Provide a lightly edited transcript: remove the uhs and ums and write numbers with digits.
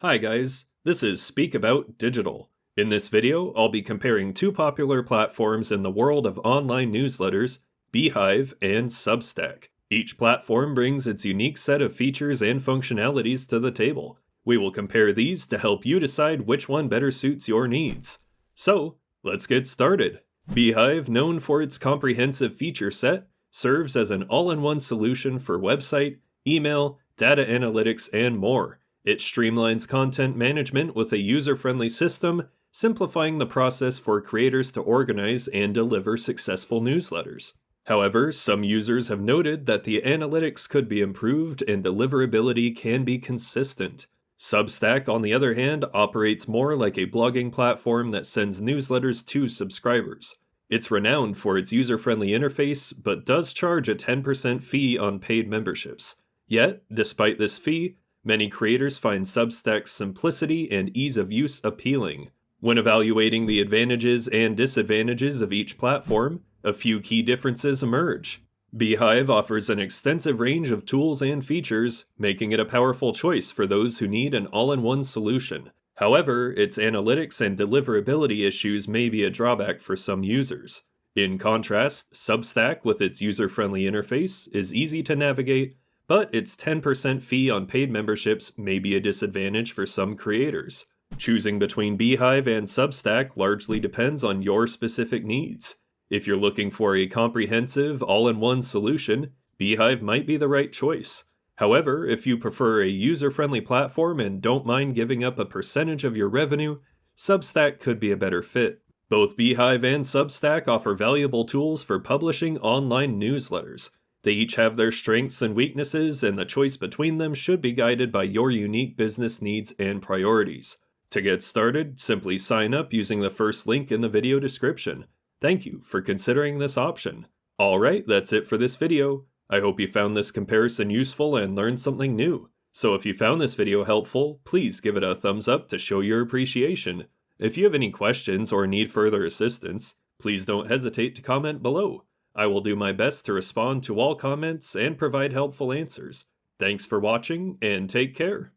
Hi guys, this is Speak About Digital. In this video, I'll be comparing two popular platforms in the world of online newsletters, Beehiive and Substack. Each platform brings its unique set of features and functionalities to the table. We will compare these to help you decide which one better suits your needs. So, let's get started. Beehiive, known for its comprehensive feature set, serves as an all-in-one solution for website, email, data analytics, and more. It streamlines content management with a user-friendly system, simplifying the process for creators to organize and deliver successful newsletters. However, some users have noted that the analytics could be improved and deliverability can be consistent. Substack, on the other hand, operates more like a blogging platform that sends newsletters to subscribers. It's renowned for its user-friendly interface, but does charge a 10% fee on paid memberships. Yet, despite this fee, many creators find Substack's simplicity and ease of use appealing. When evaluating the advantages and disadvantages of each platform, a few key differences emerge. Beehiive offers an extensive range of tools and features, making it a powerful choice for those who need an all-in-one solution. However, its analytics and deliverability issues may be a drawback for some users. In contrast, Substack, with its user-friendly interface, is easy to navigate, but its 10% fee on paid memberships may be a disadvantage for some creators. Choosing between Beehiive and Substack largely depends on your specific needs. If you're looking for a comprehensive, all-in-one solution, Beehiive might be the right choice. However, if you prefer a user-friendly platform and don't mind giving up a percentage of your revenue, Substack could be a better fit. Both Beehiive and Substack offer valuable tools for publishing online newsletters. They each have their strengths and weaknesses, and the choice between them should be guided by your unique business needs and priorities. To get started, simply sign up using the first link in the video description. Thank you for considering this option. Alright, that's it for this video. I hope you found this comparison useful and learned something new. So if you found this video helpful, please give it a thumbs up to show your appreciation. If you have any questions or need further assistance, please don't hesitate to comment below. I will do my best to respond to all comments and provide helpful answers. Thanks for watching, and take care.